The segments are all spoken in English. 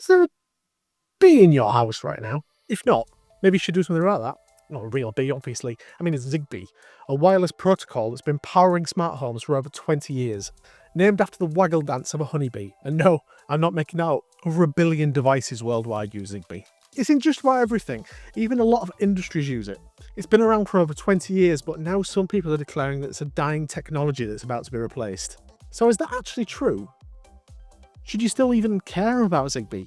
Is there a bee in your house right now? If not, maybe you should do something about that. Not a real bee, obviously. I mean, it's Zigbee, a wireless protocol that's been powering smart homes for over 20 years. Named after the waggle dance of a honeybee. And no, I'm not making out. Over 1 billion devices worldwide use Zigbee. It's in just about everything. Even a lot of industries use it. It's been around for over 20 years, but now some people are declaring that it's a dying technology that's about to be replaced. So is that actually true? Should you still even care about Zigbee?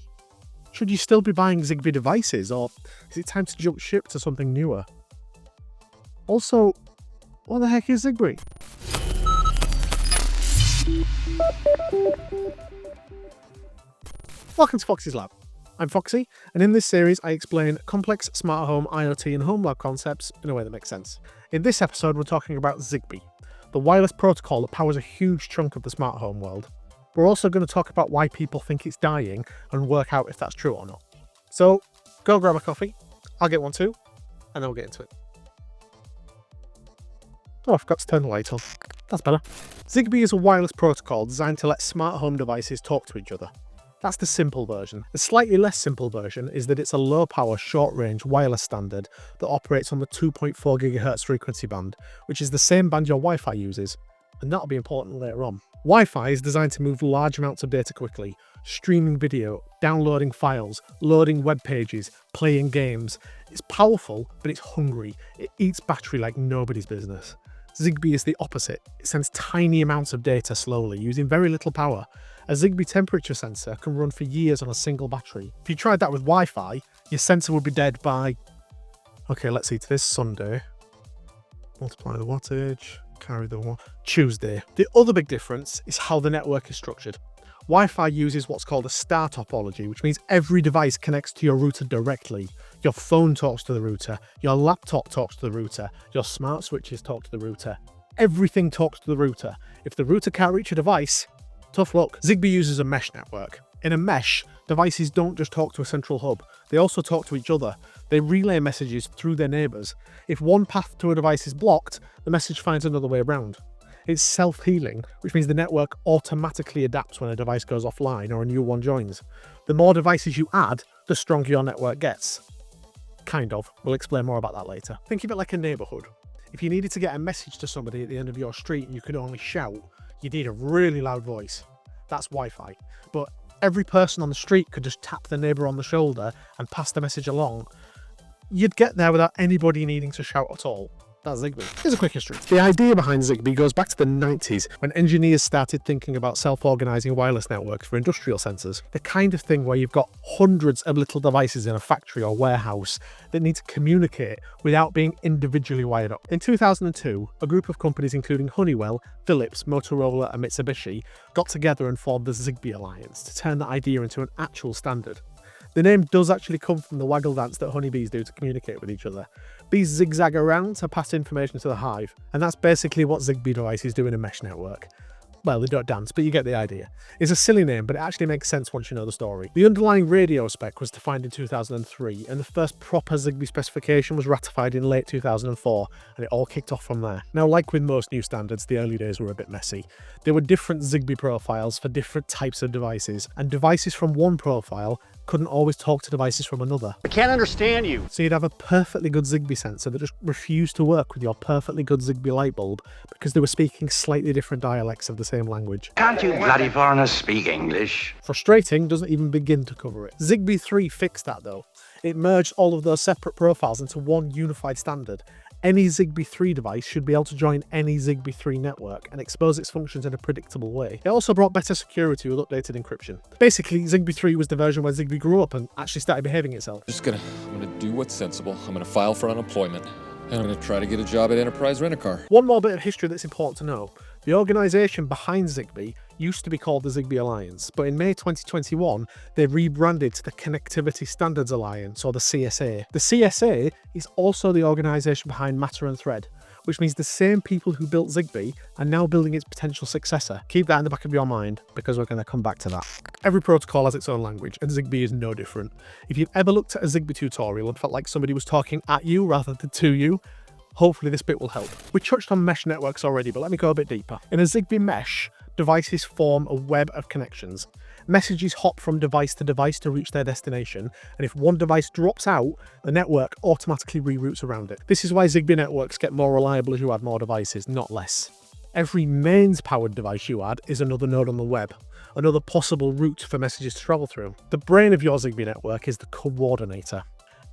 Should you still be buying Zigbee devices, or is it time to jump ship to something newer? Also, what the heck is Zigbee? Welcome to Foxy's Lab. I'm Foxy, and in this series I explain complex smart home, IoT and home lab concepts in a way that makes sense. In this episode we're talking about Zigbee, the wireless protocol that powers a huge chunk of the smart home world. We're also going to talk about why people think it's dying and work out if that's true or not. So, go grab a coffee, I'll get one too, and then we'll get into it. Oh, I forgot to turn the light on. That's better. Zigbee is a wireless protocol designed to let smart home devices talk to each other. That's the simple version. The slightly less simple version is that it's a low-power, short-range wireless standard that operates on the 2.4 GHz frequency band, which is the same band your Wi-Fi uses, and that'll be important later on. Wi-Fi is designed to move large amounts of data quickly, streaming video, downloading files, loading web pages, playing games. It's powerful, but it's hungry. It eats battery like nobody's business. Zigbee is the opposite. It sends tiny amounts of data slowly, using very little power. A Zigbee temperature sensor can run for years on a single battery. If you tried that with Wi-Fi, your sensor would be dead by... Okay, let's see, today's Sunday. Multiply the wattage, carry the Tuesday. The other big difference is how the network is structured. Wi-Fi uses what's called a star topology, which means every device connects to your router directly. Your phone talks to the router, your laptop talks to the router, your smart switches talk to the router. Everything talks to the router. If the router can't reach a device, tough luck. Zigbee uses a mesh network. In a mesh, devices don't just talk to a central hub, they also talk to each other. They relay messages through their neighbours. If one path to a device is blocked, the message finds another way around. It's self-healing, which means the network automatically adapts when a device goes offline or a new one joins. The more devices you add, the stronger your network gets. Kind of. We'll explain more about that later. Think of it like a neighbourhood. If you needed to get a message to somebody at the end of your street and you could only shout, you need a really loud voice. That's Wi-Fi. But every person on the street could just tap the neighbour on the shoulder and pass the message along. You'd get there without anybody needing to shout at all. That's Zigbee. Here's a quick history. The idea behind Zigbee goes back to the 90s, when engineers started thinking about self-organising wireless networks for industrial sensors. The kind of thing where you've got hundreds of little devices in a factory or warehouse that need to communicate without being individually wired up. In 2002, a group of companies including Honeywell, Philips, Motorola and Mitsubishi got together and formed the Zigbee Alliance to turn that idea into an actual standard. The name does actually come from the waggle dance that honeybees do to communicate with each other. Bees zigzag around to pass information to the hive, and that's basically what Zigbee devices do in a mesh network. Well, they don't dance, but you get the idea. It's a silly name, but it actually makes sense once you know the story. The underlying radio spec was defined in 2003, and the first proper Zigbee specification was ratified in late 2004, and it all kicked off from there. Now, like with most new standards, the early days were a bit messy. There were different Zigbee profiles for different types of devices, and devices from one profile couldn't always talk to devices from another. I can't understand you. So you'd have a perfectly good Zigbee sensor that just refused to work with your perfectly good Zigbee light bulb because they were speaking slightly different dialects of the same language. Can't you bloody foreigners speak English? Frustrating doesn't even begin to cover it. Zigbee 3 fixed that though. It merged all of those separate profiles into one unified standard. Any Zigbee 3 device should be able to join any Zigbee 3 network and expose its functions in a predictable way. It also brought better security with updated encryption. Basically, Zigbee 3 was the version where Zigbee grew up and actually started behaving itself. I'm gonna do what's sensible. I'm gonna file for unemployment. And I'm gonna try to get a job at Enterprise Rent-A-Car. One more bit of history that's important to know. The organisation behind Zigbee used to be called the Zigbee Alliance, but in May 2021, they rebranded to the Connectivity Standards Alliance, or the CSA. The CSA is also the organisation behind Matter and Thread, which means the same people who built Zigbee are now building its potential successor. Keep that in the back of your mind, because we're going to come back to that. Every protocol has its own language, and Zigbee is no different. If you've ever looked at a Zigbee tutorial and felt like somebody was talking at you rather than to you, hopefully this bit will help. We touched on mesh networks already, but let me go a bit deeper. In a Zigbee mesh, devices form a web of connections. Messages hop from device to device to reach their destination, and if one device drops out, the network automatically reroutes around it. This is why Zigbee networks get more reliable as you add more devices, not less. Every mains-powered device you add is another node on the web, another possible route for messages to travel through. The brain of your Zigbee network is the coordinator.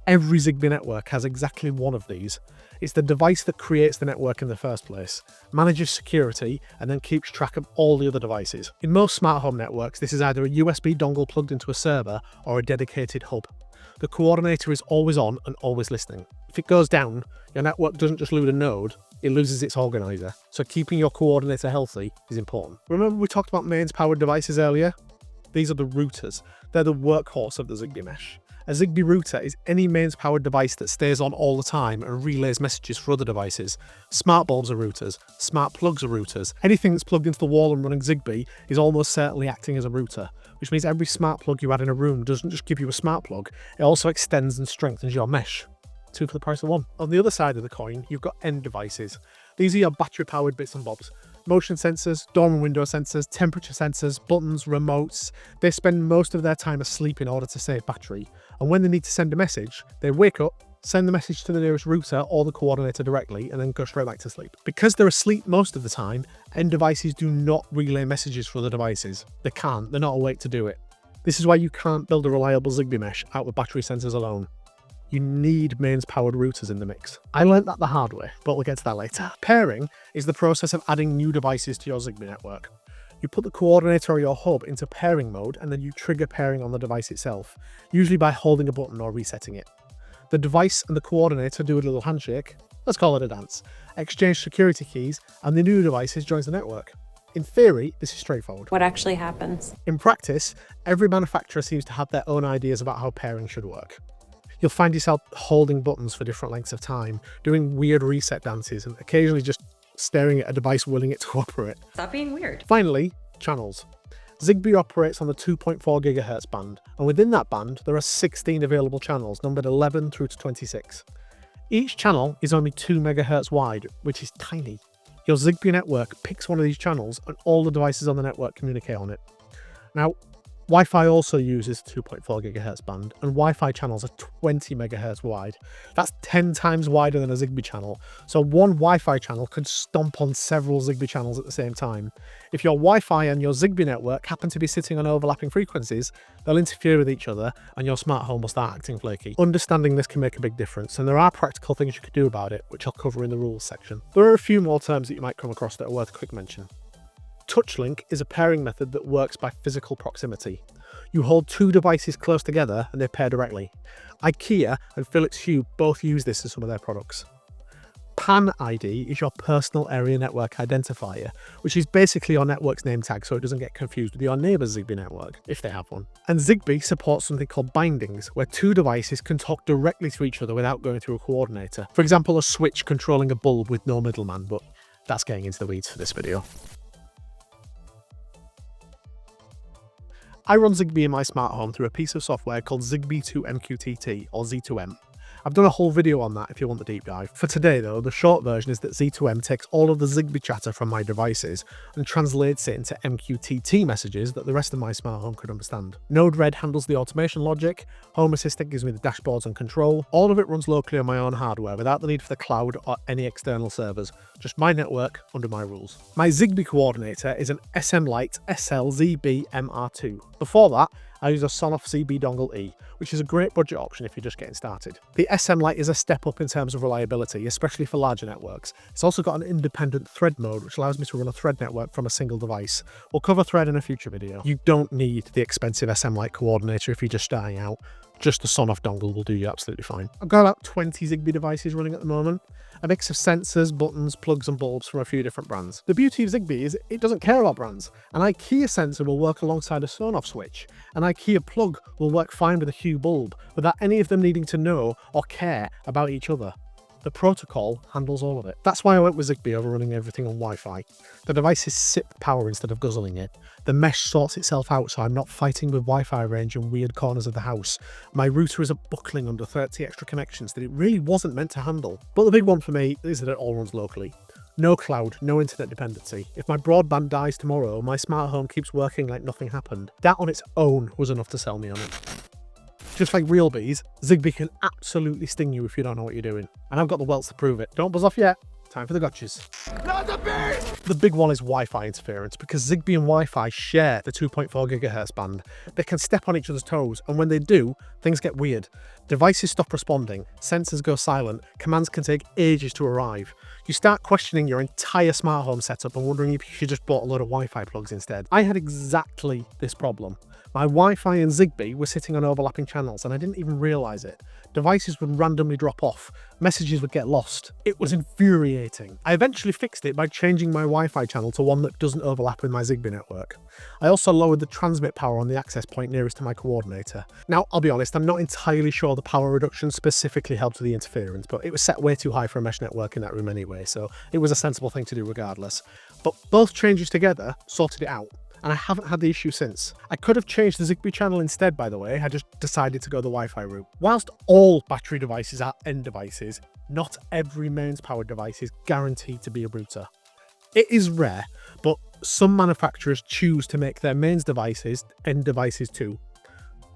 Every Zigbee network has exactly one of these. It's the device that creates the network in the first place, manages security, and then keeps track of all the other devices. In most smart home networks, this is either a USB dongle plugged into a server or a dedicated hub. The coordinator is always on and always listening. If it goes down, your network doesn't just lose a node, it loses its organizer. So keeping your coordinator healthy is important. Remember we talked about mains-powered devices earlier? These are the routers. They're the workhorse of the Zigbee mesh. A Zigbee router is any mains-powered device that stays on all the time and relays messages for other devices. Smart bulbs are routers. Smart plugs are routers. Anything that's plugged into the wall and running Zigbee is almost certainly acting as a router, which means every smart plug you add in a room doesn't just give you a smart plug, it also extends and strengthens your mesh. 2 for the price of 1. On the other side of the coin, you've got end devices. These are your battery-powered bits and bobs. Motion sensors, door and window sensors, temperature sensors, buttons, remotes. They spend most of their time asleep in order to save battery. And when they need to send a message, they wake up, send the message to the nearest router or the coordinator directly, and then go straight back to sleep. Because they're asleep most of the time, end devices do not relay messages for other devices. They can't, they're not awake to do it. This is why you can't build a reliable Zigbee mesh out with battery sensors alone. You need mains-powered routers in the mix. I learnt that the hard way, but we'll get to that later. Pairing is the process of adding new devices to your Zigbee network. You put the coordinator or your hub into pairing mode, and then you trigger pairing on the device itself, usually by holding a button or resetting it. The device and the coordinator do a little handshake, let's call it a dance, exchange security keys, and the new device joins the network. In theory, this is straightforward. What actually happens? In practice, every manufacturer seems to have their own ideas about how pairing should work. You'll find yourself holding buttons for different lengths of time, doing weird reset dances, and occasionally just staring at a device willing it to operate. Stop being weird. Finally, channels. Zigbee operates on the 2.4 GHz band, and within that band, there are 16 available channels, numbered 11 through to 26. Each channel is only 2 MHz wide, which is tiny. Your Zigbee network picks one of these channels, and all the devices on the network communicate on it. Now, Wi-Fi also uses 2.4 GHz band, and Wi-Fi channels are 20 MHz wide. That's 10 times wider than a Zigbee channel, so one Wi-Fi channel could stomp on several Zigbee channels at the same time. If your Wi-Fi and your Zigbee network happen to be sitting on overlapping frequencies, they'll interfere with each other, and your smart home will start acting flaky. Understanding this can make a big difference, and there are practical things you could do about it, which I'll cover in the rules section. There are a few more terms that you might come across that are worth a quick mention. TouchLink is a pairing method that works by physical proximity. You hold two devices close together and they pair directly. IKEA and Philips Hue both use this in some of their products. PAN ID is your personal area network identifier, which is basically your network's name tag so it doesn't get confused with your neighbour's Zigbee network, if they have one. And Zigbee supports something called bindings, where two devices can talk directly to each other without going through a coordinator. For example, a switch controlling a bulb with no middleman, but that's getting into the weeds for this video. I run Zigbee in my smart home through a piece of software called Zigbee 2 MQTT, or Z2M. I've done a whole video on that if you want the deep dive. For today though, the short version is that Z2M takes all of the Zigbee chatter from my devices and translates it into MQTT messages that the rest of my smart home could understand. Node-RED handles the automation logic, Home Assistant gives me the dashboards and control. All of it runs locally on my own hardware without the need for the cloud or any external servers, just my network under my rules. My Zigbee coordinator is an SM Lite SL-ZB MR2. Before that, I use a Sonoff ZB Dongle E, which is a great budget option if you're just getting started. The SM Lite is a step up in terms of reliability, especially for larger networks. It's also got an independent thread mode, which allows me to run a thread network from a single device. We'll cover thread in a future video. You don't need the expensive SM Lite coordinator if you're just starting out. Just the Sonoff dongle will do you absolutely fine. I've got about 20 Zigbee devices running at the moment. A mix of sensors, buttons, plugs and bulbs from a few different brands. The beauty of Zigbee is it doesn't care about brands. An IKEA sensor will work alongside a Sonoff switch. An IKEA plug will work fine with a Hue bulb, without any of them needing to know or care about each other. The protocol handles all of it. That's why I went with Zigbee over running everything on Wi-Fi. The devices sip power instead of guzzling it. The mesh sorts itself out so I'm not fighting with Wi-Fi range in weird corners of the house. My router isn't buckling under 30 extra connections that it really wasn't meant to handle. But the big one for me is that it all runs locally. No cloud, no internet dependency. If my broadband dies tomorrow, my smart home keeps working like nothing happened. That on its own was enough to sell me on it. Just like real bees, Zigbee can absolutely sting you if you don't know what you're doing. And I've got the welts to prove it. Don't buzz off yet. Time for the gotchas. The big one is Wi-Fi interference, because Zigbee and Wi-Fi share the 2.4 GHz band. They can step on each other's toes, and when they do, things get weird. Devices stop responding, sensors go silent, commands can take ages to arrive. You start questioning your entire smart home setup and wondering if you should just bought a load of Wi-Fi plugs instead. I had exactly this problem. My Wi-Fi and Zigbee were sitting on overlapping channels and I didn't even realise it. Devices would randomly drop off, messages would get lost. It was infuriating. I eventually fixed it by changing my Wi-Fi channel to one that doesn't overlap with my Zigbee network. I also lowered the transmit power on the access point nearest to my coordinator. Now, I'll be honest, I'm not entirely sure the power reduction specifically helped with the interference, but it was set way too high for a mesh network in that room anyway, so it was a sensible thing to do regardless. But both changes together sorted it out, and I haven't had the issue since. I could have changed the Zigbee channel instead, by the way. I just decided to go the Wi-Fi route. Whilst all battery devices are end devices, not every mains powered device is guaranteed to be a router. It is rare, but some manufacturers choose to make their mains devices end devices too.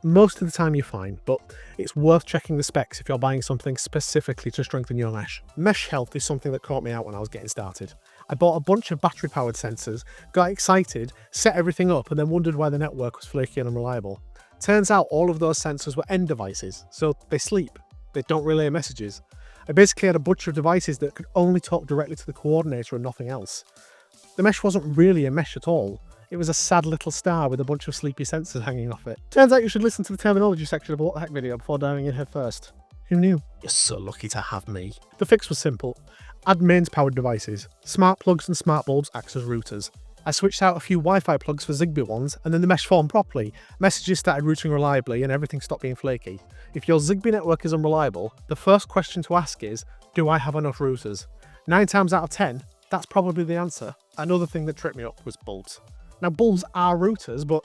Most of the time you're fine, but it's worth checking the specs if you're buying something specifically to strengthen your mesh. Mesh health is something that caught me out when I was getting started. I bought a bunch of battery powered sensors, got excited, set everything up, and then wondered why the network was flaky and unreliable. Turns out all of those sensors were end devices, so they sleep. They don't relay messages. I basically had a bunch of devices that could only talk directly to the coordinator and nothing else. The mesh wasn't really a mesh at all. It was a sad little star with a bunch of sleepy sensors hanging off it. Turns out you should listen to the terminology section of a What the Heck video before diving in head first. Who knew? You're so lucky to have me. The fix was simple. Add mains powered devices. Smart plugs and smart bulbs act as routers. I switched out a few Wi-Fi plugs for Zigbee ones, and then the mesh formed properly. Messages started routing reliably and everything stopped being flaky. If your Zigbee network is unreliable, the first question to ask is, do I have enough routers? 9 times out of 10, that's probably the answer. Another thing that tripped me up was bulbs. Now, bulbs are routers, but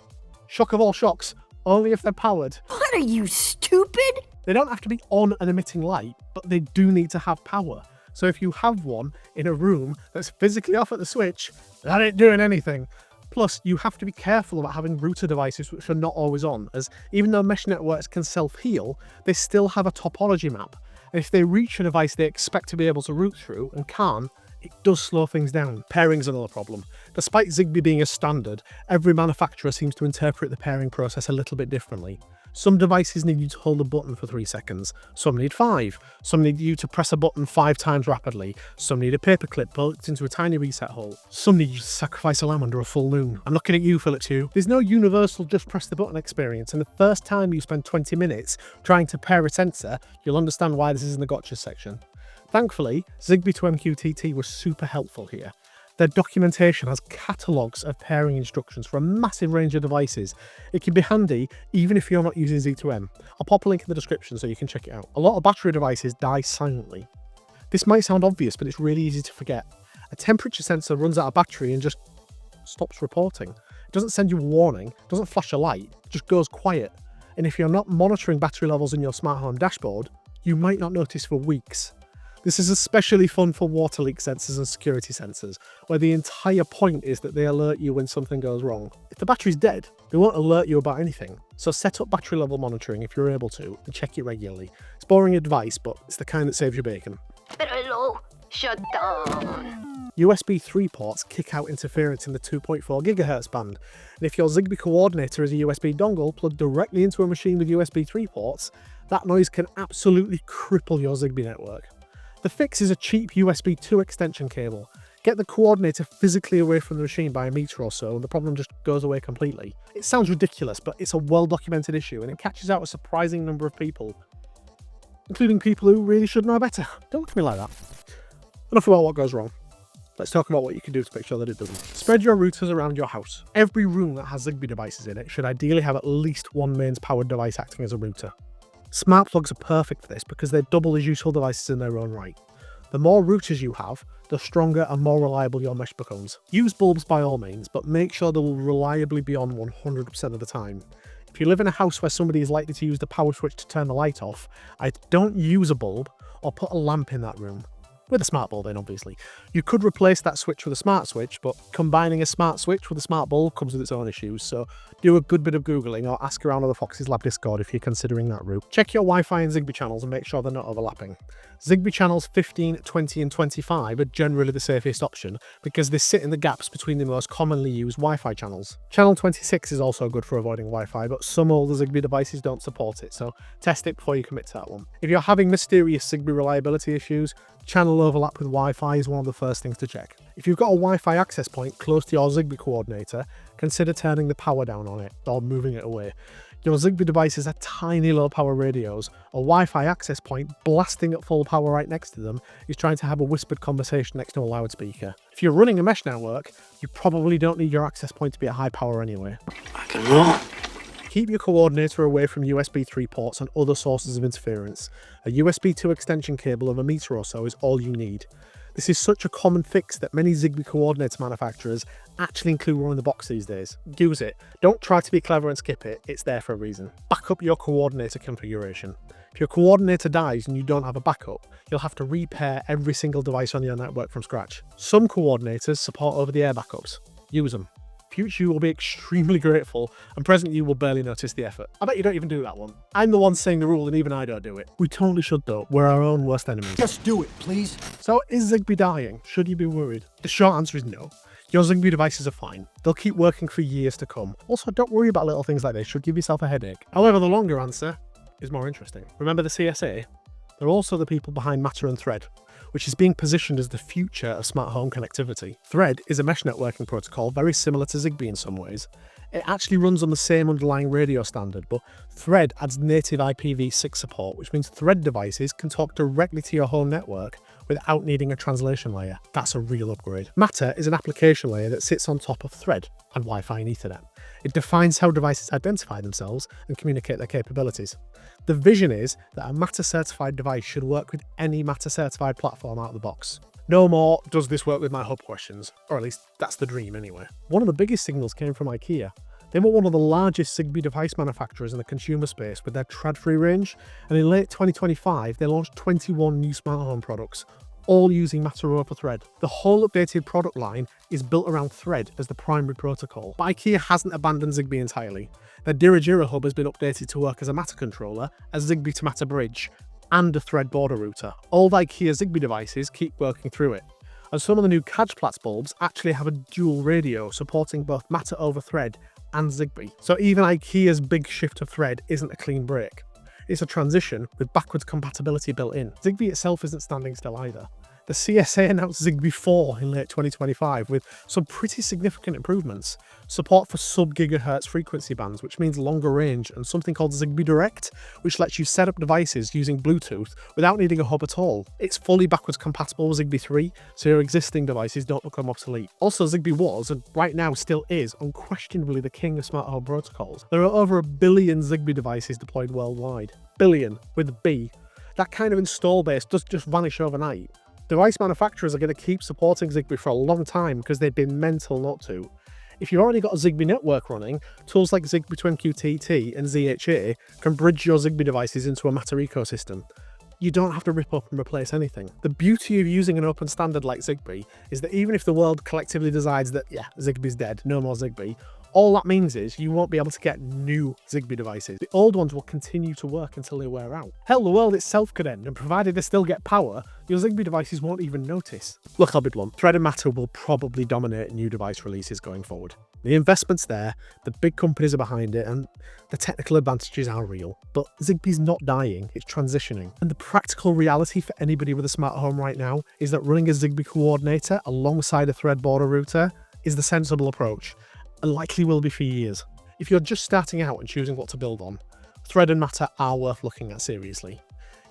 shock of all shocks, only if they're powered. What are you, stupid? They don't have to be on and emitting light, but they do need to have power. So if you have one in a room that's physically off at the switch, that ain't doing anything. Plus, you have to be careful about having router devices which are not always on, as even though mesh networks can self-heal, they still have a topology map. And if they reach a device they expect to be able to route through and can't, it does slow things down. Pairing's another problem. Despite Zigbee being a standard, every manufacturer seems to interpret the pairing process a little bit differently. Some devices need you to hold a button for 3 seconds, some need 5, some need you to press a button 5 times rapidly, some need a paperclip built into a tiny reset hole, some need you to sacrifice a lamb under a full moon. I'm looking at you, Philip too. There's no universal just press the button experience, and the first time you spend 20 minutes trying to pair a sensor, you'll understand why this is in the gotcha section. Thankfully, Zigbee to MQTT was super helpful here. Their documentation has catalogues of pairing instructions for a massive range of devices. It can be handy even if you're not using Z2M. I'll pop a link in the description so you can check it out. A lot of battery devices die silently. This might sound obvious, but it's really easy to forget. A temperature sensor runs out of battery and just stops reporting. It doesn't send you a warning, doesn't flash a light, it just goes quiet. And if you're not monitoring battery levels in your smart home dashboard, you might not notice for weeks. This is especially fun for water leak sensors and security sensors, where the entire point is that they alert you when something goes wrong. If the battery's dead, they won't alert you about anything. So set up battery level monitoring if you're able to, and check it regularly. It's boring advice, but it's the kind that saves you bacon. Hello, shut down. USB 3 ports kick out interference in the 2.4 GHz band, and if your Zigbee coordinator is a USB dongle plugged directly into a machine with USB 3 ports, that noise can absolutely cripple your Zigbee network. The fix is a cheap USB 2 extension cable. Get the coordinator physically away from the machine by a meter or so and the problem just goes away completely. It sounds ridiculous, but it's a well-documented issue and it catches out a surprising number of people, including people who really should know better. Don't look at me like that. Enough about what goes wrong. Let's talk about what you can do to make sure that it doesn't. Spread your routers around your house. Every room that has Zigbee devices in it should ideally have at least one mains powered device acting as a router. Smart plugs are perfect for this because they're double as useful devices in their own right. The more routers you have, the stronger and more reliable your mesh becomes. Use bulbs by all means, but make sure they will reliably be on 100% of the time. If you live in a house where somebody is likely to use the power switch to turn the light off, either don't use a bulb or put a lamp in that room. with a smart bulb in, obviously. You could replace that switch with a smart switch, but combining a smart switch with a smart bulb comes with its own issues, so do a good bit of Googling or ask around on the Fox's Lab Discord if you're considering that route. Check your Wi-Fi and Zigbee channels and make sure they're not overlapping. Zigbee channels 15, 20 and 25 are generally the safest option because they sit in the gaps between the most commonly used Wi-Fi channels. Channel 26 is also good for avoiding Wi-Fi, but some older Zigbee devices don't support it, so test it before you commit to that one. If you're having mysterious Zigbee reliability issues, channel overlap with Wi-Fi is one of the first things to check. If you've got a Wi-Fi access point close to your Zigbee coordinator, consider turning the power down on it or moving it away. Your Zigbee devices are tiny low power radios. A Wi-Fi access point blasting at full power right next to them is trying to have a whispered conversation next to a loudspeaker. If you're running a mesh network, you probably don't need your access point to be at high power anyway. Rock and roll. Keep your coordinator away from USB 3 ports and other sources of interference. A USB 2 extension cable of a meter or so is all you need. This is such a common fix that many Zigbee coordinator manufacturers actually include one in the box these days. Use it. Don't try to be clever and skip it, it's there for a reason. Back up your coordinator configuration. If your coordinator dies and you don't have a backup, you'll have to repair every single device on your network from scratch. Some coordinators support over-the-air backups. Use them. Future you will be extremely grateful, and present you will barely notice the effort. I bet you don't even do that one. I'm the one saying the rule, and even I don't do it. We totally should though. We're our own worst enemies. Just do it, please. So is Zigbee dying? Should you be worried? The short answer is no. Your Zigbee devices are fine. They'll keep working for years to come. Also, don't worry about little things like this. Should give yourself a headache. However, the longer answer is more interesting. Remember the CSA? They're also the people behind Matter and Thread, which is being positioned as the future of smart home connectivity. Thread is a mesh networking protocol very similar to Zigbee in some ways. It actually runs on the same underlying radio standard, but Thread adds native IPv6 support, which means Thread devices can talk directly to your home network without needing a translation layer. That's a real upgrade. Matter is an application layer that sits on top of Thread and Wi-Fi and Ethernet. It defines how devices identify themselves and communicate their capabilities. The vision is that a Matter certified device should work with any Matter certified platform out of the box. No more, does this work with my hub questions, or at least that's the dream anyway. One of the biggest signals came from IKEA. They were one of the largest Zigbee device manufacturers in the consumer space with their trad-free range, and in late 2025 they launched 21 new smart home products, all using Matter over Thread. The whole updated product line is built around Thread as the primary protocol, but IKEA hasn't abandoned Zigbee entirely. Their Dirigira hub has been updated to work as a Matter controller, a Zigbee to Matter bridge, and a Thread border router. All the IKEA Zigbee devices keep working through it, and some of the new Kajplatz bulbs actually have a dual radio supporting both Matter over Thread and Zigbee. So even IKEA's big shift to Thread isn't a clean break. It's a transition with backwards compatibility built in. Zigbee itself isn't standing still either. The CSA announced Zigbee 4 in late 2025 with some pretty significant improvements. Support for sub-gigahertz frequency bands, which means longer range, and something called Zigbee Direct, which lets you set up devices using Bluetooth without needing a hub at all. It's fully backwards compatible with Zigbee 3, so your existing devices don't become obsolete. Also, Zigbee was, and right now still is, unquestionably the king of smart home protocols. There are over 1 billion Zigbee devices deployed worldwide. Billion, with a B. That kind of install base does just vanish overnight. Device manufacturers are going to keep supporting Zigbee for a long time because they've been mental not to. If you've already got a Zigbee network running, tools like Zigbee to MQTT and ZHA can bridge your Zigbee devices into a Matter ecosystem. You don't have to rip up and replace anything. The beauty of using an open standard like Zigbee is that even if the world collectively decides that, yeah, Zigbee's dead, no more Zigbee, all that means is you won't be able to get new Zigbee devices. The old ones will continue to work until they wear out. Hell, the world itself could end, and provided they still get power, your Zigbee devices won't even notice. Look, I'll be blunt, Thread and Matter will probably dominate new device releases going forward. The investment's there, the big companies are behind it, and the technical advantages are real. But Zigbee's not dying, it's transitioning. And the practical reality for anybody with a smart home right now is that running a Zigbee coordinator alongside a Thread border router is the sensible approach, and likely will be for years. If you're just starting out and choosing what to build on, Thread and Matter are worth looking at seriously.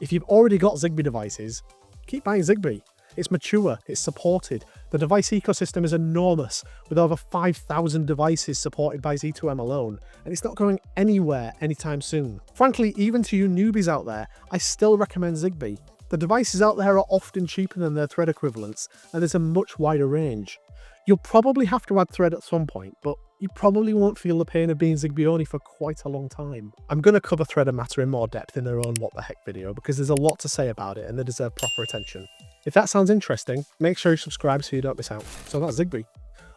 If you've already got Zigbee devices, keep buying Zigbee. It's mature, it's supported. The device ecosystem is enormous, with over 5,000 devices supported by Z2M alone, and it's not going anywhere anytime soon. Frankly, even to you newbies out there, I still recommend Zigbee. The devices out there are often cheaper than their Thread equivalents, and there's a much wider range. You'll probably have to add Thread at some point, but you probably won't feel the pain of being Zigbee only for quite a long time. I'm going to cover Thread and Matter in more depth in their own What the Heck video because there's a lot to say about it and they deserve proper attention. If that sounds interesting, make sure you subscribe so you don't miss out. So that's Zigbee,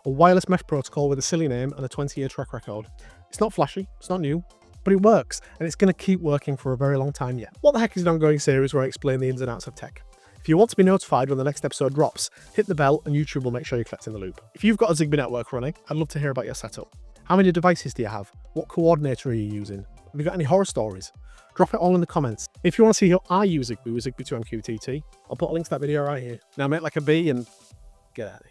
a wireless mesh protocol with a silly name and a 20-year track record. It's not flashy, it's not new, but it works, and it's going to keep working for a very long time yet. What the Heck is an ongoing series where I explain the ins and outs of tech. If you want to be notified when the next episode drops, hit the bell and YouTube will make sure you're kept in the loop. If you've got a Zigbee network running, I'd love to hear about your setup. How many devices do you have? What coordinator are you using? Have you got any horror stories? Drop it all in the comments. If you want to see how I use Zigbee with Zigbee 2MQTT, I'll put a link to that video right here. Now make like a bee and get out of here.